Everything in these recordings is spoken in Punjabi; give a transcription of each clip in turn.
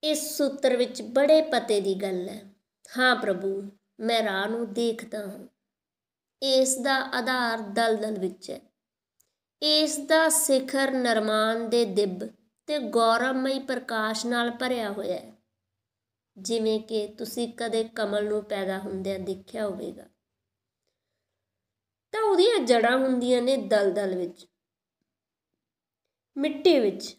इस सूत्र विच बड़े पते की गल है। हाँ प्रभु, मैं राह नूं देखदा हाँ। इस दा आधार दलदल विच है। इस दा सिखर नरमान दे दिब ते गौरवमई प्रकाश नाल भरिया होया है, जिवें कि तुसीं कदे कमल नूं पैदा हुंदिआं देखिआ होवेगा। तां उहदियां जड़ां हुंदिआं ने दलदल विच, मिट्टी विच।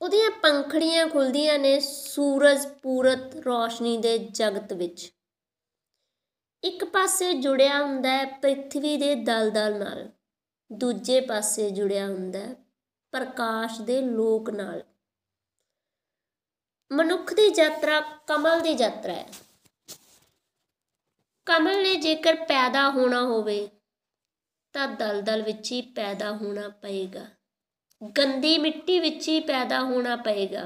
उहदियां पंखड़ियां खुलदियां ने सूरज पूरत रोशनी दे जगत विच। एक पासे जुड़िया हुंदा है प्रithवी दे दलदल नाल, दूजे पासे जुड़िया हुंदा है प्रकाश दे लोक नाल। मनुख की यात्रा कमल की यात्रा है। कमल ने जेकर पैदा होना होवे तां दलदल विच ही पैदा होना पएगा, गंदी मिट्टी विच ही पैदा होना पएगा।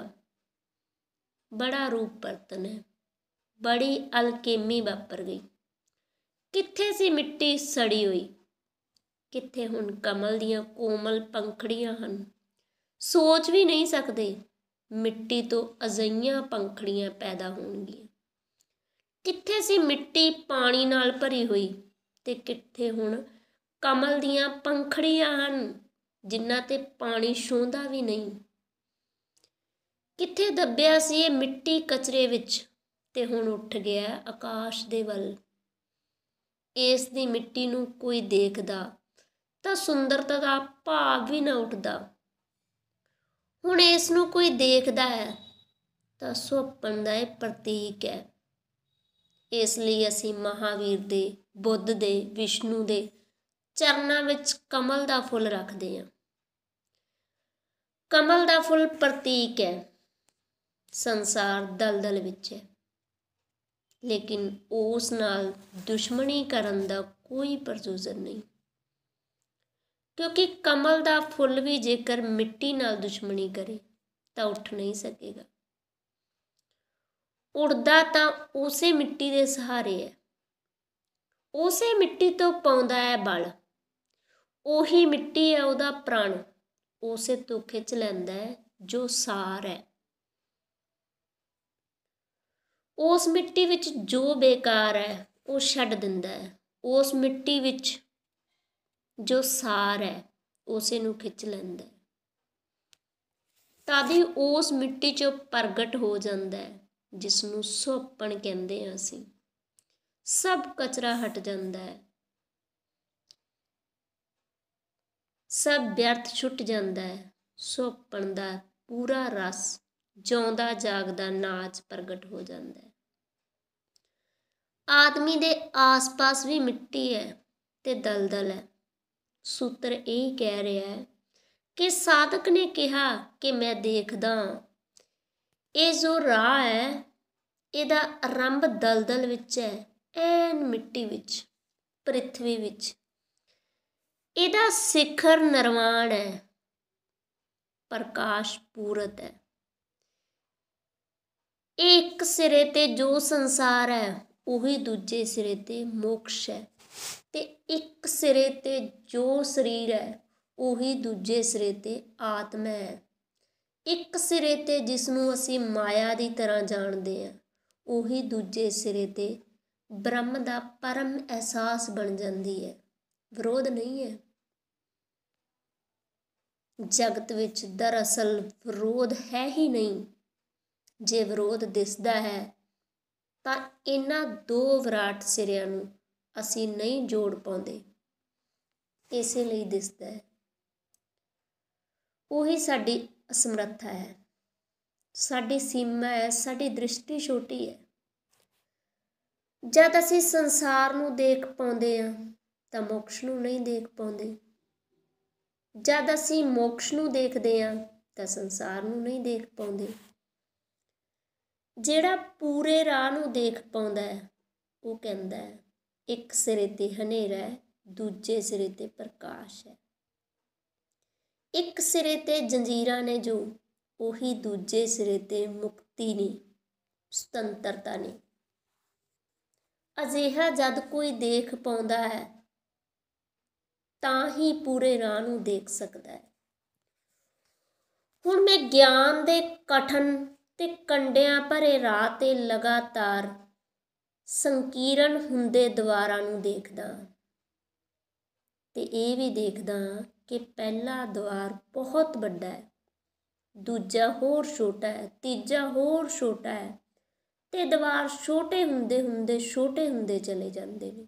बड़ा रूप बरतन है, बड़ी अलकेमी वापर गई। कित्थे सी मिट्टी सड़ी हुई, कित्थे हुण कमल दियां कोमल पंखड़ियां हन। सोच भी नहीं सकते मिट्टी तो अजिहियां पंखड़ियां पैदा होणगियां। कित्थे सी मिट्टी पानी नाल भरी हुई ते कित्थे हुण कमल दियां पंखड़ियां हन जिन्हां ते पानी छूंहदा भी नहीं। कित्थे दबिया सी ये मिट्टी कचरे विच ते हुण उठ गया आकाश दे वल। इस दी मिट्टी नूं कोई देखदा तां सुंदरता दा भाव भी ना उठदा। हुण इस नूं कोई देखदा है तां सुहप्पण दा इह प्रतीक है। इसलिए असीं महावीर दे, बुद्ध दे, विष्णु दे चरनां विच कमल दा फुੱਲ रखदे हां। कमल दा फुੱਲ प्रतीक है। संसार दलदल विच है, लेकिन उस नाल दुश्मनी करन दा कोई प्रयोजन नहीं, क्योंकि कमल दा फुੱਲ भी जेकर मिट्टी नाल दुश्मनी करे तां उठ नहीं सकेगा। उड़दा तां उसे मिट्टी दे सहारे है, उसे मिट्टी तो पाउंदा है बल। ਉਹੀ मिट्टी है ਉਹਦਾ प्राण, उसे तो खिंच लैंदा है जो सार है। उस मिट्टी विच जो बेकार है वो छड्ड दिंदा है, उस मिट्टी विच जो सार है उसे नूं खिंच लैंदा है। तद ही उस मिट्टी चों प्रगट हो जांदा है जिसनूं सुहप्पण कहंदे हां असीं। सब कचरा हट जांदा है, सब व्यर्थ छुट जाता है। सुहप्पण दा पूरा रस जिउंदा जागदा नाच प्रगट हो जाता है। आदमी दे आस पास भी मिट्टी है ते दलदल है। सूत्र यही कह रहा है कि साधक ने कहा कि मैं देखदा ये जो राह है इहदा आरंभ दलदल विच है, ऐन मिट्टी विच, प्रithवी विच। इहदा सिखर निर्वाण है, प्रकाश पूरत है। एक सिरे ते जो संसार है उही दूजे सिरे ते मोक्ष है, ते एक सिरे ते जो शरीर है उही दूजे सिरे ते आत्मा है। एक सिरे ते जिसनूं असीं माया दी तरह जाणदे हां उही दूजे सिरे ते ब्रह्म दा परम एहसास बन जांदी है। विरोध नहीं है। जगत विच दरअसल विरोध है ही नहीं। जे विरोध दिसदा है तां इन्हां दो विराट सिरिਆਂ ਨੂੰ ਅਸੀਂ नहीं जोड़ पाਉਂਦੇ, इसे ਲਈ दिसदा है। ਉਹੀ ਸਾਡੀ असमर्था है, साडी सीमा है, साडी दृष्टि छोटी है। जद असीं संसार ਨੂੰ देख पाਉਂਦੇ ਹਾਂ ਤਾਂ मोक्ष ਨੂੰ नहीं देख पाਉਂਦੇ। जद असीं मोक्ष ਨੂੰ देखਦੇ ਹਾਂ ਤਾਂ संसार ਨੂੰ नहीं देख पाਉਂਦੇ। ਜਿਹੜਾ पूरे राह ਨੂੰ देख पाਉਂਦਾ है ਉਹ ਕਹਿੰਦਾ है एक सिरे ते हनेरा है, दूजे सिरे ते प्रकाश है। एक सिरे ते जंजीरां ने जो ਉਹੀ दूजे सिरे ते मुक्ति ने, सुतंत्रता ने। अजिहा जद कोई देख पाਉਂਦਾ है ਤਾਂ ਹੀ पूरे राह ਨੂੰ देख सकता है। ਹੁਣ मैं ज्ञान दे कठन ਤੇ ਕੰਡਿਆਂ ਭਰੇ ਰਾਹ ਤੇ ਲਗਾਤਾਰ ਸੰਕੀਰਨ ਹੁੰਦੇ ਦੁਆਰਾਂ ਨੂੰ ਦੇਖਦਾ ਤੇ ਇਹ ਵੀ ਦੇਖਦਾ ਕਿ ਪਹਿਲਾ ਦੁਆਰ ਬਹੁਤ ਵੱਡਾ ਹੈ, ਦੂਜਾ ਹੋਰ ਛੋਟਾ ਹੈ, ਤੀਜਾ ਹੋਰ ਛੋਟਾ ਹੈ ਤੇ ਦੁਆਰ ਛੋਟੇ ਹੁੰਦੇ ਚਲੇ ਜਾਂਦੇ ਨੇ,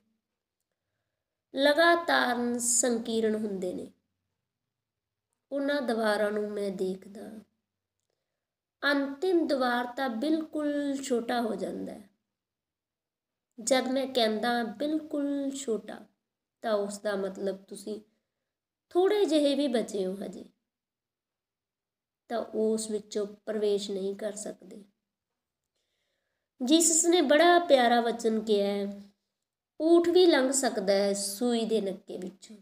ਲਗਾਤਾਰ ਸੰਕੀਰਨ ਹੁੰਦੇ ਨੇ। ਉਹਨਾਂ ਦੁਆਰਾਂ ਨੂੰ ਮੈਂ ਦੇਖਦਾ, ਅੰਤਿਮ ਦੁਆਰ ਤਾਂ ਬਿਲਕੁਲ ਛੋਟਾ ਹੋ ਜਾਂਦਾ ਹੈ। ਜਦ ਮੈਂ ਕਹਿੰਦਾ ਬਿਲਕੁਲ ਛੋਟਾ, ਤਾਂ ਉਸ ਦਾ ਮਤਲਬ ਤੁਸੀਂ ਥੋੜ੍ਹੇ ਜਿਹੇ ਵੀ ਬਚੇ ਹੋ ਹਜੇ, ਤਾਂ ਉਸ ਵਿੱਚੋਂ ਪ੍ਰਵੇਸ਼ ਨਹੀਂ ਕਰ ਸਕਦੇ। ਜਿਸਸ ਨੇ ਬੜਾ ਪਿਆਰਾ ਵਚਨ ਕਿਹਾ ਹੈ, ਊਠ ਵੀ ਲੰਘ ਸਕਦਾ ਹੈ ਸੂਈ ਦੇ ਨੱਕੇ ਵਿੱਚੋਂ,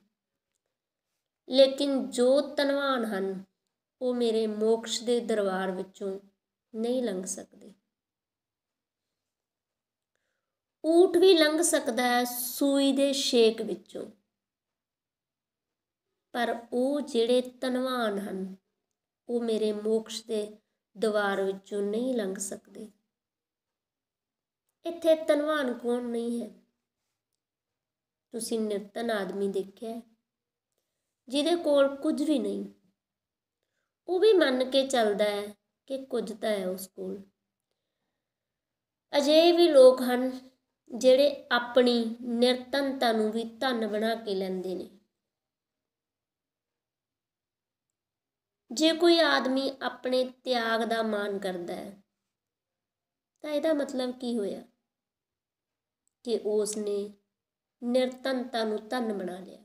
ਲੇਕਿਨ ਜੋ ਧਨਵਾਨ ਹਨ ਉਹ ਮੇਰੇ ਮੋਕਸ਼ ਦੇ ਦਰਬਾਰ ਵਿੱਚੋਂ ਨਹੀਂ ਲੰਘ ਸਕਦੇ। ਊਠ ਵੀ ਲੰਘ ਸਕਦਾ ਹੈ ਸੂਈ ਦੇ ਛੇਕ ਵਿੱਚੋਂ, ਪਰ ਉਹ ਜਿਹੜੇ ਧਨਵਾਨ ਹਨ ਉਹ ਮੇਰੇ ਮੋਕਸ਼ ਦੇ ਦਵਾਰ ਵਿੱਚੋਂ ਨਹੀਂ ਲੰਘ ਸਕਦੇ। ਇੱਥੇ ਧਨਵਾਨ ਕੌਣ ਨਹੀਂ ਹੈ? ਤੁਸੀਂ ਨਿਰਧਨ ਆਦਮੀ ਦੇਖਿਆ ਜਿਹਦੇ ਕੋਲ ਕੁਝ ਵੀ ਨਹੀਂ, ਉਹ ਵੀ ਮੰਨ ਕੇ ਚੱਲਦਾ ਹੈ ਕਿ ਕੁਝ ਤਾਂ ਹੈ ਉਸ ਕੋਲ। ਅਜਿਹੇ ਵੀ ਲੋਕ ਹਨ ਜਿਹੜੇ ਆਪਣੀ ਨਿਰਧਨਤਾ ਨੂੰ ਵੀ ਧਨ ਬਣਾ ਕੇ ਲੈਂਦੇ ਨੇ। ਜੇ ਕੋਈ ਆਦਮੀ ਆਪਣੇ ਤਿਆਗ ਦਾ ਮਾਣ ਕਰਦਾ ਹੈ ਤਾਂ ਇਹਦਾ ਮਤਲਬ ਕੀ ਹੋਇਆ ਕਿ ਉਸ ਨੇ ਨਿਰਧਨਤਾ ਨੂੰ ਧਨ ਬਣਾ ਲਿਆ।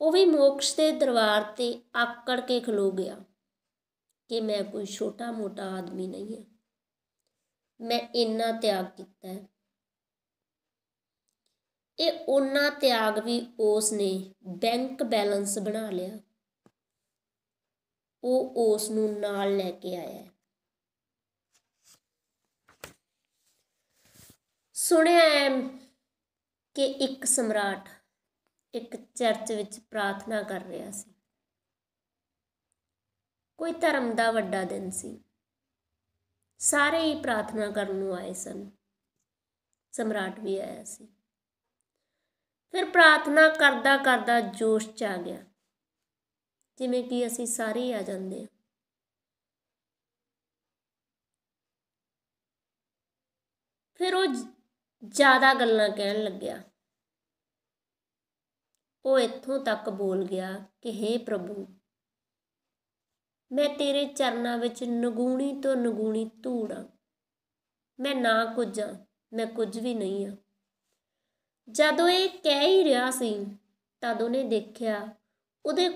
ਉਹ ਵੀ ਮੋਕਸ਼ ਦੇ ਦਰਬਾਰ ਤੇ ਆਕੜ ਕੇ ਖਲੋ ਗਿਆ ਕਿ ਮੈਂ ਕੋਈ ਛੋਟਾ ਮੋਟਾ ਆਦਮੀ ਨਹੀਂ ਹਾਂ, ਮੈਂ ਇੰਨਾ ਤਿਆਗ ਕੀਤਾ ਹੈ। ਇਹ ਓਨਾ ਤਿਆਗ ਵੀ ਉਸ ਨੇ ਬੈਂਕ ਬੈਲੈਂਸ ਬਣਾ ਲਿਆ, ਉਹ ਉਸ ਨੂੰ ਨਾਲ ਲੈ ਕੇ ਆਇਆ। ਸੁਣਿਆ ਹੈ ਕਿ ਇੱਕ ਸਮਰਾਟ ਇੱਕ ਚਰਚ ਵਿੱਚ ਪ੍ਰਾਰਥਨਾ ਕਰ ਰਿਹਾ ਸੀ। ਕੋਈ ਧਰਮ ਦਾ ਵੱਡਾ ਦਿਨ ਸੀ, ਸਾਰੇ ਹੀ ਪ੍ਰਾਰਥਨਾ ਕਰਨ ਨੂੰ ਆਏ ਸਨ, ਸਮਰਾਟ ਵੀ ਆਇਆ ਸੀ। ਫਿਰ ਪ੍ਰਾਰਥਨਾ ਕਰਦਾ ਕਰਦਾ ਜੋਸ਼ 'ਚ ਆ ਗਿਆ, ਜਿਵੇਂ ਕਿ ਅਸੀਂ ਸਾਰੇ ਹੀ ਆ ਜਾਂਦੇ ਹਾਂ। ਫਿਰ ਉਹ ਜ਼ਿਆਦਾ ਗੱਲਾਂ ਕਹਿਣ ਲੱਗਿਆ। ਉਹ ਇੱਥੋਂ ਤੱਕ ਬੋਲ ਗਿਆ ਕਿ ਹੇ ਪ੍ਰਭੂ, ਮੈਂ ਤੇਰੇ ਚਰਨਾਂ ਵਿੱਚ ਨਗੂਣੀ ਤੋਂ ਨਗੂਣੀ ਧੂੜ ਹਾਂ, ਮੈਂ ਨਾ ਕੁਝ ਹਾਂ, ਮੈਂ ਕੁਝ ਵੀ ਨਹੀਂ ਹਾਂ। ਜਦੋਂ ਇਹ ਕਹਿ ਹੀ ਰਿਹਾ ਸੀ ਤਦ ਉਹਨੇ ਦੇਖਿਆ ਉਹਦੇ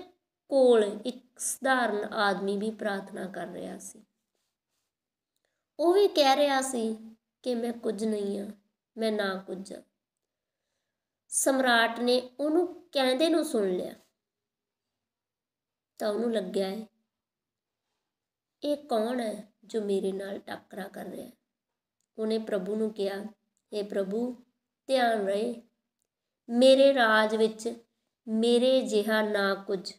ਕੋਲ ਇੱਕ ਸਧਾਰਨ ਆਦਮੀ ਵੀ ਪ੍ਰਾਰਥਨਾ ਕਰ ਰਿਹਾ ਸੀ। ਉਹ ਵੀ ਕਹਿ ਰਿਹਾ ਸੀ ਕਿ ਮੈਂ ਕੁਝ ਨਹੀਂ ਹਾਂ, ਮੈਂ ਨਾ ਕੁਝ ਹਾਂ। ਸਮਰਾਟ ਨੇ ਉਹਨੂੰ ਕਹਿੰਦੇ ਨੂੰ ਸੁਣ ਲਿਆ ਤਾਂ ਉਹਨੂੰ ਲੱਗਿਆ ਹੈ ਇਹ ਕੌਣ ਹੈ ਜੋ ਮੇਰੇ ਨਾਲ ਟਾਕਰਾ ਕਰ ਰਿਹਾ ਹੈ। ਉਹਨੇ ਪ੍ਰਭੂ ਨੂੰ ਕਿਹਾ, ਹੇ ਪ੍ਰਭੂ, ਧਿਆਨ ਰਹੇ, ਮੇਰੇ ਰਾਜ ਵਿੱਚ ਮੇਰੇ ਜਿਹਾ ਨਾ ਕੁਝ,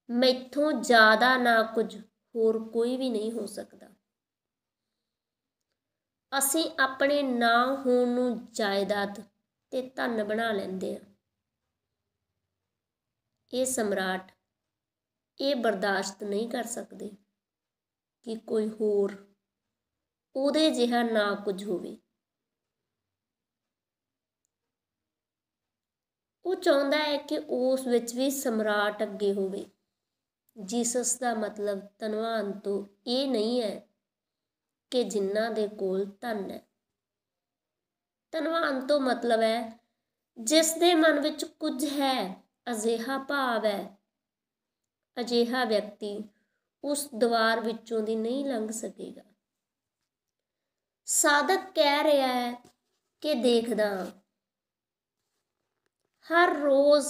ਮੈਥੋਂ ਜ਼ਿਆਦਾ ਨਾ ਕੁਝ ਹੋਰ ਕੋਈ ਵੀ ਨਹੀਂ ਹੋ ਸਕਦਾ। ਅਸੀਂ ਆਪਣੇ ਨਾ ਹੋਣ ਨੂੰ ਜਾਇਦਾਦ ਤੇ ਧਨ ਬਣਾ ਲੈਂਦੇ ਹਾਂ। ਇਹ ਸਮਰਾਟ ਇਹ ਬਰਦਾਸ਼ਤ ਨਹੀਂ ਕਰ ਸਕਦੇ ਕਿ ਕੋਈ ਹੋਰ ਉਹਦੇ ਜਿਹਾ ਨਾ ਕੁਝ ਹੋਵੇ। ਉਹ ਚਾਹੁੰਦਾ ਹੈ ਕਿ ਉਸ ਵਿੱਚ ਵੀ ਸਮਰਾਟ ਅੱਗੇ ਹੋਵੇ। ਜਿਸਸ ਦਾ ਮਤਲਬ ਧਨਵਾਨ ਤੋਂ ਇਹ ਨਹੀਂ ਹੈ ਕਿ ਜਿਨ੍ਹਾਂ ਦੇ ਕੋਲ ਧਨ ਹੈ। ਧਨਵਾਨ ਤੋਂ ਮਤਲਬ ਹੈ ਜਿਸ ਦੇ ਮਨ ਵਿੱਚ ਕੁਝ ਹੈ, ਅਜਿਹਾ ਭਾਵ ਹੈ। ਅਜਿਹਾ ਵਿਅਕਤੀ ਉਸ ਦੁਆਰ ਵਿੱਚੋਂ ਦੀ ਨਹੀਂ ਲੰਘ ਸਕੇਗਾ। ਸਾਧਕ ਕਹਿ ਰਿਹਾ ਹੈ ਕਿ ਦੇਖਦਾ ਹਰ ਰੋਜ਼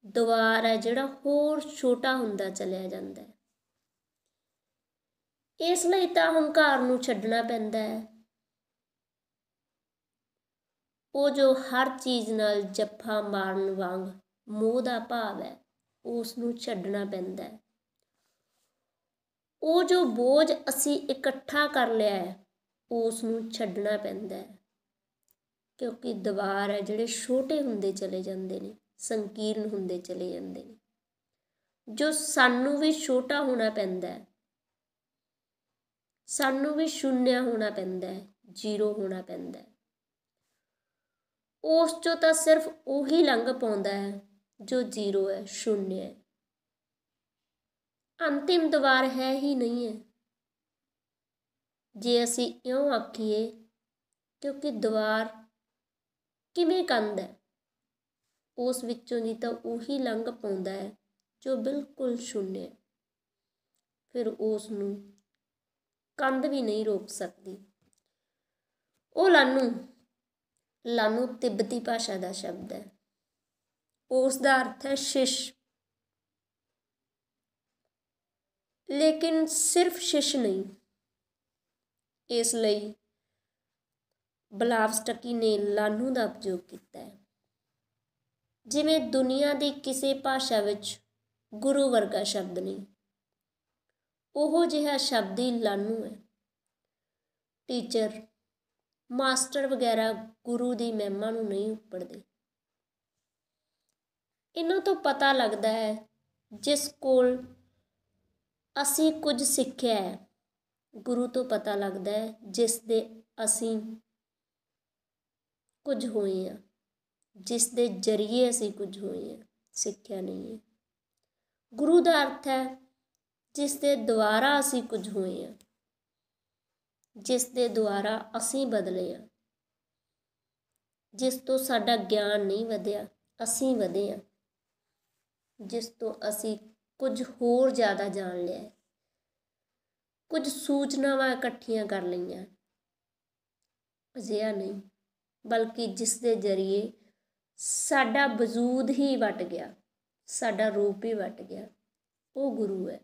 ਦੁਆਰ ਹੈ ਜਿਹੜਾ ਹੋਰ ਛੋਟਾ ਹੁੰਦਾ ਚਲਿਆ ਜਾਂਦਾ ਹੈ। ਇਸ ਲਈ ਤਾਂ ਹੰਕਾਰ ਨੂੰ ਛੱਡਣਾ ਪੈਂਦਾ ਹੈ। ਉਹ ਜੋ ਹਰ ਚੀਜ਼ ਨਾਲ ਜੱਫਾ ਮਾਰਨ ਵਾਂਗ ਮੋਹ ਦਾ ਭਾਵ ਹੈ, ਉਸ ਨੂੰ ਛੱਡਣਾ ਪੈਂਦਾ ਹੈ। ਉਹ ਜੋ ਬੋਝ ਅਸੀਂ ਇਕੱਠਾ ਕਰ ਲਿਆ ਹੈ ਉਸ ਨੂੰ ਛੱਡਣਾ ਪੈਂਦਾ ਹੈ, ਕਿਉਂਕਿ ਦੀਵਾਰ ਹੈ ਜਿਹੜੇ ਛੋਟੇ ਹੁੰਦੇ ਚਲੇ ਜਾਂਦੇ ਨੇ, ਸੰਕੀਰਨ ਹੁੰਦੇ ਚਲੇ ਜਾਂਦੇ ਨੇ, ਜੋ ਸਾਨੂੰ ਵੀ ਛੋਟਾ ਹੋਣਾ ਪੈਂਦਾ ਹੈ, ਸਾਨੂੰ ਵੀ ਸ਼ੂਨਿਆ ਹੋਣਾ ਪੈਂਦਾ ਹੈ, ਜ਼ੀਰੋ ਹੋਣਾ ਪੈਂਦਾ ਹੈ। ਉਸ 'ਚੋਂ ਤਾਂ ਸਿਰਫ ਉਹੀ ਲੰਘ ਪਾਉਂਦਾ ਹੈ ਜੋ ਜ਼ੀਰੋ ਹੈ, ਸ਼ੂਨਿਆ ਹੈ। ਅੰਤਿਮ ਦੀਵਾਰ ਹੈ ਹੀ ਨਹੀਂ ਹੈ। ਜੇ ਅਸੀਂ ਇਉਂ ਆਖੀਏ, ਕਿਉਂਕਿ ਦੀਵਾਰ ਕਿਵੇਂ ਕੰਧ ਹੈ, ਉਸ ਵਿੱਚੋਂ ਦੀ ਤਾਂ ਉਹੀ ਲੰਘ ਪਾਉਂਦਾ ਹੈ ਜੋ ਬਿਲਕੁਲ ਸ਼ੂਨਿਆ ਹੈ। ਫਿਰ ਉਸ ਨੂੰ ਕੰਧ ਵੀ ਨਹੀਂ ਰੋਕ ਸਕਦੀ। ਉਹ ਲਾਨੂ ਤਿੱਬਤੀ ਭਾਸ਼ਾ ਦਾ ਸ਼ਬਦ ਹੈ। ਉਸ ਦਾ ਅਰਥ ਹੈ ਸ਼ਿਸ਼। ਲੇਕਿਨ ਸਿਰਫ ਸ਼ਿਸ਼ ਨਹੀਂ। ਇਸ ਲਈ ਬਲਾਵਸਟਕੀ ਨੇ ਲਾਨੂ ਦਾ ਉਪਯੋਗ ਕੀਤਾ ਹੈ। ਜਿਵੇਂ ਦੁਨੀਆ ਦੀ ਕਿਸੇ ਭਾਸ਼ਾ ਵਿੱਚ ਗੁਰੂ ਵਰਗਾ ਸ਼ਬਦ ਨਹੀਂ, ਉਹੋ ਜਿਹਾ ਸ਼ਬਦ ਹੀ ਲਾਨੂ ਹੈ। ਟੀਚਰ, ਮਾਸਟਰ ਵਗੈਰਾ ਗੁਰੂ ਦੀ ਮਹਿਮਾ ਨੂੰ ਨਹੀਂ ਉੱਪੜਦੇ। ਇਹਨਾਂ ਤੋਂ ਪਤਾ ਲੱਗਦਾ ਹੈ ਜਿਸ ਕੋਲ ਅਸੀਂ ਕੁਝ ਸਿੱਖਿਆ ਹੈ। ਗੁਰੂ ਤੋਂ ਪਤਾ ਲੱਗਦਾ ਹੈ ਜਿਸ ਦੇ ਅਸੀਂ ਕੁਝ ਹੋਏ ਹਾਂ, ਜਿਸ ਦੇ ਜ਼ਰੀਏ ਅਸੀਂ ਕੁਝ ਹੋਏ ਹਾਂ, ਸਿੱਖਿਆ ਨਹੀਂ ਹੈ। ਗੁਰੂ ਦਾ ਅਰਥ ਹੈ ਜਿਸ ਦੇ ਦੁਆਰਾ ਅਸੀਂ ਕੁਝ ਹੋਏ ਹਾਂ, ਜਿਸ ਦੇ ਦੁਆਰਾ ਅਸੀਂ ਬਦਲੇ ਹਾਂ, ਜਿਸ ਤੋਂ ਸਾਡਾ ਗਿਆਨ ਨਹੀਂ ਵਧਿਆ, ਅਸੀਂ ਵਧੇ ਹਾਂ, ਜਿਸ ਤੋਂ ਅਸੀਂ ਕੁਝ ਹੋਰ ਜ਼ਿਆਦਾ ਜਾਣ ਲਿਆ, ਕੁਝ ਸੂਚਨਾਵਾਂ ਇਕੱਠੀਆਂ ਕਰ ਲਈਆਂ। ਅਜਿਹਾ ਨਹੀਂ, ਬਲਕਿ ਜਿਸ ਦੇ ਜ਼ਰੀਏ ਸਾਡਾ ਵਜੂਦ ਹੀ ਵਟ ਗਿਆ, ਸਾਡਾ ਰੂਪ ਹੀ ਵਟ ਗਿਆ, ਉਹ ਗੁਰੂ ਹੈ।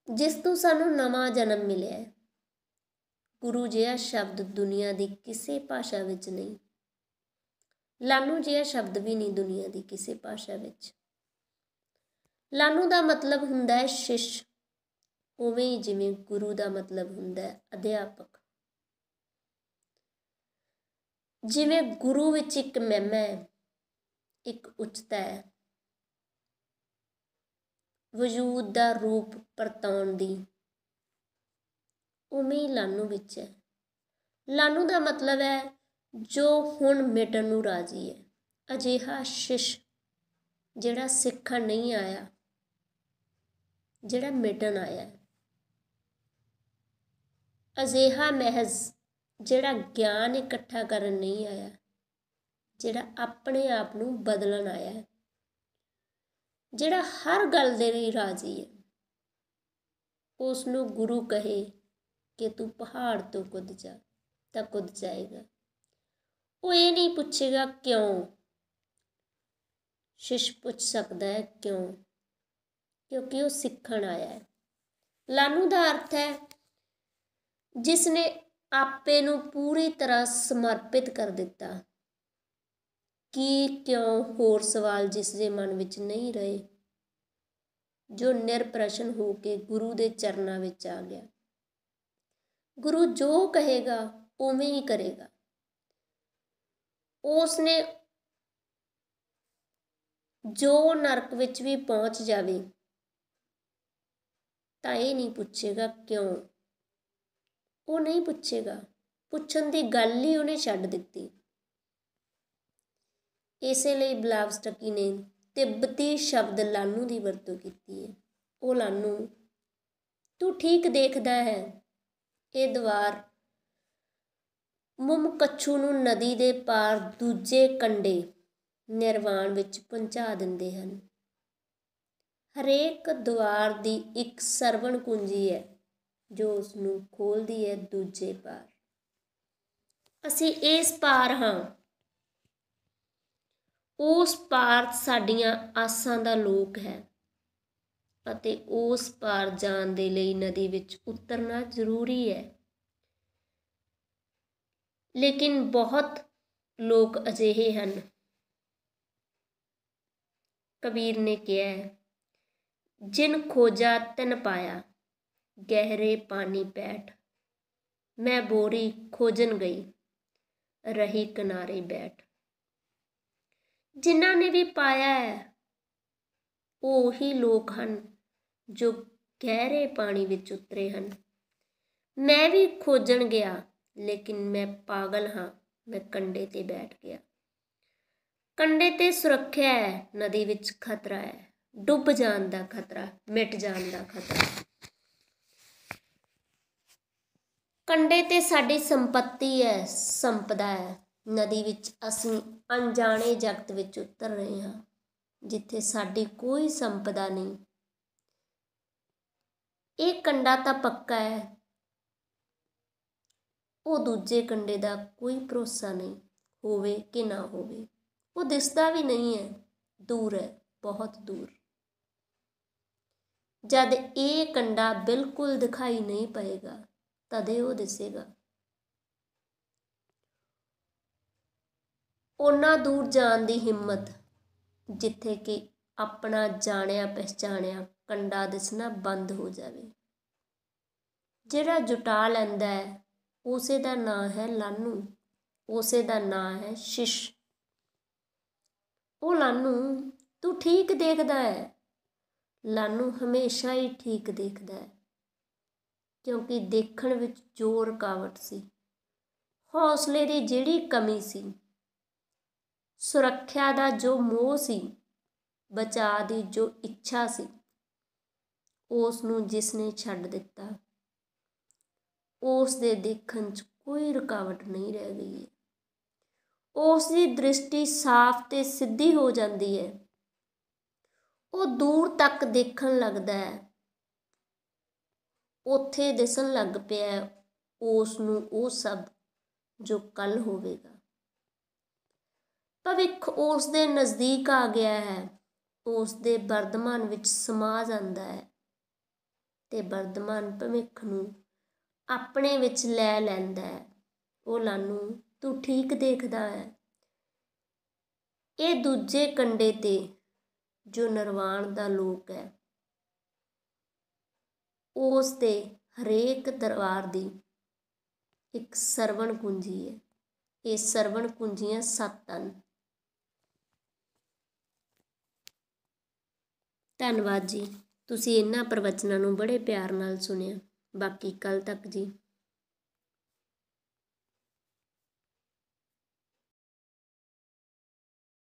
ਜਿਸ ਤੋਂ ਸਾਨੂੰ ਨਵਾਂ ਜਨਮ ਮਿਲਿਆ ਹੈ। ਗੁਰੂ ਜਿਹਾ ਸ਼ਬਦ ਦੁਨੀਆ ਦੀ ਕਿਸੇ ਭਾਸ਼ਾ ਵਿੱਚ ਨਹੀਂ। ਲਾਨੂ ਜਿਹਾ ਸ਼ਬਦ ਵੀ ਨਹੀਂ ਦੁਨੀਆ ਦੀ ਕਿਸੇ ਭਾਸ਼ਾ ਵਿੱਚ। ਲਾਨੂ ਦਾ ਮਤਲਬ ਹੁੰਦਾ ਹੈ ਸ਼ਿਸ਼, ਉਵੇਂ ਹੀ ਜਿਵੇਂ ਗੁਰੂ ਦਾ ਮਤਲਬ ਹੁੰਦਾ ਹੈ ਅਧਿਆਪਕ। ਜਿਵੇਂ ਗੁਰੂ ਵਿੱਚ ਇੱਕ ਮਹਿਮਾ ਹੈ, ਇੱਕ ਉੱਚਤਾ ਹੈ, ਵਜੂਦ ਦਾ ਰੂਪ ਪਰਤਾਉਣ ਦੀ, ਉਵੇਂ ਹੀ ਲਾਨੂ ਵਿੱਚ ਹੈ। ਲਾਨੂ ਦਾ ਮਤਲਬ ਹੈ ਜੋ ਹੁਣ ਮਿਟਣ ਨੂੰ ਰਾਜ਼ੀ ਹੈ। ਅਜਿਹਾ ਸ਼ਿਸ਼ ਜਿਹੜਾ ਸਿੱਖਣ ਨਹੀਂ ਆਇਆ, ਜਿਹੜਾ ਮਿਟਣ ਆਇਆ। ਅਜਿਹਾ ਮਹਿਜ਼ ਜਿਹੜਾ ਗਿਆਨ ਇਕੱਠਾ ਕਰਨ ਨਹੀਂ ਆਇਆ, ਜਿਹੜਾ ਆਪਣੇ ਆਪ ਨੂੰ ਬਦਲਣ ਆਇਆ, ਜਿਹੜਾ ਹਰ ਗੱਲ ਦੇ ਲਈ ਰਾਜ਼ੀ ਹੈ। ਉਸ ਨੂੰ ਗੁਰੂ ਕਹੇ ਕਿ ਤੂੰ ਪਹਾੜ ਤੋਂ ਕੁੱਦ ਜਾ ਤਾਂ ਕੁੱਦ ਜਾਏਗਾ। ਉਹ ਇਹ ਨਹੀਂ ਪੁੱਛੇਗਾ ਕਿਉਂ। ਸ਼ਿਸ਼ ਪੁੱਛ ਸਕਦਾ ਹੈ ਕਿਉਂ, ਕਿਉਂਕਿ ਉਹ ਸਿੱਖਣ ਆਇਆ ਹੈ। ਲਾਨੂ ਦਾ ਅਰਥ ਹੈ ਜਿਸ ਨੇ ਆਪੇ ਨੂੰ ਪੂਰੀ ਤਰ੍ਹਾਂ ਸਮਰਪਿਤ ਕਰ ਦਿੱਤਾ। ਕੀ, ਕਿਉਂ ਹੋਰ ਸਵਾਲ ਜਿਸ ਦੇ ਮਨ ਵਿੱਚ ਨਹੀਂ ਰਹੇ, ਜੋ ਨਿਰਪ੍ਰਸ਼ਨ ਹੋ ਕੇ ਗੁਰੂ ਦੇ ਚਰਨਾਂ ਵਿੱਚ ਆ ਗਿਆ। ਗੁਰੂ ਜੋ ਕਹੇਗਾ ਉਵੇਂ ਹੀ ਕਰੇਗਾ। ਉਸ ਨੇ ਜੋ ਨਰਕ ਵਿੱਚ ਵੀ ਪਹੁੰਚ ਜਾਵੇ ਤਾਂ ਇਹ ਨਹੀਂ ਪੁੱਛੇਗਾ ਕਿਉਂ। ਉਹ ਨਹੀਂ ਪੁੱਛੇਗਾ, ਪੁੱਛਣ ਦੀ ਗੱਲ ਹੀ ਉਹਨੇ ਛੱਡ ਦਿੱਤੀ। ਇਸੇ ਲਈ ਬਲਾਵਸਟਕੀ ਨੇ ਤਿੱਬਤੀ ਸ਼ਬਦ ਲਾਨੂ ਦੀ ਵਰਤੋਂ ਕੀਤੀ ਹੈ। ਉਹ ਲਾਨੂ, ਤੂੰ ਠੀਕ ਦੇਖਦਾ ਹੈ, ਇਹ ਦੀਵਾਰ ਮੁਮਕੱਛੂ ਨੂੰ ਨਦੀ ਦੇ ਪਾਰ ਦੂਜੇ ਕੰਢੇ ਨਿਰਵਾਣ ਵਿੱਚ ਪਹੁੰਚਾ ਦਿੰਦੇ ਹਨ। ਹਰੇਕ ਦੀਵਾਰ ਦੀ ਇੱਕ ਸਰਵਣ ਕੁੰਜੀ ਹੈ ਜੋ ਉਸ ਨੂੰ ਖੋਲ੍ਹਦੀ ਹੈ ਦੂਜੇ ਪਾਰ। ਅਸੀਂ ਇਸ ਪਾਰ ਹਾਂ। ਉਸ ਪਾਰ ਸਾਡੀਆਂ ਆਸਾਂ ਦਾ ਲੋਕ ਹੈ ਅਤੇ ਉਸ ਪਾਰ ਜਾਣ ਦੇ ਲਈ ਨਦੀ ਵਿੱਚ ਉਤਰਨਾ ਜ਼ਰੂਰੀ ਹੈ। ਲੇਕਿਨ ਬਹੁਤ ਲੋਕ ਅਜਿਹੇ ਹਨ, ਕਬੀਰ ਨੇ ਕਿਹਾ ਹੈ, जिन खोजा तिन पाया, गहरे पानी पैठ। मैं बोरी खोजन गई, रही किनारे बैठ। जिन्हां ने भी पाया है ਉਹ ਉਹੀ ਲੋਕ ਹਨ ਜੋ ਗਹਿਰੇ ਪਾਣੀ ਵਿੱਚ ਉਤਰੇ ਹਨ। ਮੈਂ ਵੀ ਖੋਜਣ ਗਿਆ, ਲੇਕਿਨ ਮੈਂ ਪਾਗਲ ਹਾਂ, ਮੈਂ ਕੰਢੇ ਤੇ ਬੈਠ ਗਿਆ। ਕੰਢੇ ਤੇ ਸੁਰੱਖਿਆ ਹੈ, ਨਦੀ ਵਿੱਚ ਖਤਰਾ ਹੈ, ਡੁੱਬ ਜਾਣ ਦਾ ਖਤਰਾ, ਮਿਟ ਜਾਣ ਦਾ ਖਤਰਾ। ਕੰਢੇ ਤੇ ਸਾਡੀ ਸੰਪत्ति ਹੈ, ਸੰਪਦਾ ਹੈ। ਨਦੀ ਵਿੱਚ ਅਸੀਂ ਅਣਜਾਣੇ ਜਗਤ ਵਿੱਚ ਉਤਰ ਰਹੇ ਹਾਂ, ਜਿੱਥੇ ਸਾਡੀ ਕੋਈ ਸੰਪਦਾ ਨਹੀਂ। ਇਹ ਕੰਢਾ ਤਾਂ ਪੱਕਾ ਹੈ, ਉਹ ਦੂਜੇ ਕੰਢੇ ਦਾ ਕੋਈ ਭਰੋਸਾ ਨਹੀਂ, ਹੋਵੇ ਕਿ ਨਾ ਹੋਵੇ। ਉਹ ਦਿਸਦਾ ਵੀ ਨਹੀਂ ਹੈ, ਦੂਰ ਹੈ, ਬਹੁਤ ਦੂਰ। ਜਦ ਇਹ ਕੰਢਾ ਬਿਲਕੁਲ ਦਿਖਾਈ ਨਹੀਂ ਪਏਗਾ, ਤਦੇ ਉਹ ਦਿਸੇਗਾ। ਓਨਾ ਦੂਰ ਜਾਣ ਦੀ ਹਿੰਮਤ, ਜਿੱਥੇ ਕਿ ਆਪਣਾ ਜਾਣਿਆ ਪਹਿਚਾਣਿਆ ਕੰਢਾ ਦਿਸਣਾ ਬੰਦ ਹੋ ਜਾਵੇ। ਜਿਹੜਾ ਜੁਟਾ ਲੈਂਦਾ ਹੈ, ਉਸੇ ਦਾ ਨਾਂ ਹੈ ਲਾਨੂੰ, ਉਸੇ ਦਾ ਨਾਂ ਹੈ ਸ਼ਿਸ਼। ਉਹ ਲਾਨੂੰ, ਤੂੰ ਠੀਕ ਦੇਖਦਾ ਹੈ। ਲਾਨੂੰ ਹਮੇਸ਼ਾ ਹੀ ਠੀਕ ਦੇਖਦਾ ਹੈ, ਕਿਉਂਕਿ ਦੇਖਣ ਵਿੱਚ ਜੋ ਰੁਕਾਵਟ ਸੀ, ਹੌਸਲੇ ਦੀ ਜਿਹੜੀ ਕਮੀ ਸੀ, ਸੁਰੱਖਿਆ ਦਾ ਜੋ ਮੋਹ ਸੀ, ਬਚਾਅ ਦੀ ਜੋ ਇੱਛਾ ਸੀ, ਉਸ ਨੂੰ ਜਿਸ ਨੇ ਛੱਡ ਦਿੱਤਾ, ਉਸ ਦੇ ਦੇਖਣ 'ਚ ਕੋਈ ਰੁਕਾਵਟ ਨਹੀਂ ਰਹਿ ਗਈ ਹੈ। ਉਸ ਦੀ ਦ੍ਰਿਸ਼ਟੀ ਸਾਫ਼ ਤੇ ਸਿੱਧੀ ਹੋ ਜਾਂਦੀ ਹੈ। ਉਹ ਦੂਰ ਤੱਕ ਦੇਖਣ ਲੱਗਦਾ ਹੈ। ਉੱਥੇ ਦਿਸਣ ਲੱਗ ਪਿਆ ਉਸ ਨੂੰ ਉਹ ਸਭ ਜੋ ਕੱਲ੍ਹ ਹੋਵੇਗਾ। ਭਵਿੱਖ ਉਸ ਦੇ ਨਜ਼ਦੀਕ ਆ ਗਿਆ ਹੈ, ਉਸ ਦੇ ਵਰਤਮਾਨ ਵਿੱਚ ਸਮਾ ਜਾਂਦਾ ਹੈ ਤੇ ਵਰਤਮਾਨ ਭਵਿੱਖ ਨੂੰ ਆਪਣੇ ਵਿੱਚ ਲੈ ਲੈਂਦਾ ਹੈ। ਉਹ ਲਾਨੂੰ, ਤੂੰ ਠੀਕ ਦੇਖਦਾ ਹੈ। ਇਹ ਦੂਜੇ ਕੰਢੇ ਤੇ ਜੋ ਨਿਰਵਾਣ ਦਾ ਲੋਕ ਹੈ, ਉਸ ਦੇ ਹਰੇਕ ਦਰਬਾਰ ਦੀ ਇੱਕ ਸਰਵਣ ਕੁੰਜੀ ਹੈ। ਇਹ ਸਰਵਣ ਕੁੰਜੀਆਂ 7 ਹਨ। ਧੰਨਵਾਦ ਜੀ, ਤੁਸੀਂ ਇਹਨਾਂ ਪ੍ਰਵਚਨਾਂ ਨੂੰ ਬੜੇ ਪਿਆਰ ਨਾਲ ਸੁਣਿਆ। ਬਾਕੀ ਕੱਲ੍ਹ ਤੱਕ ਜੀ।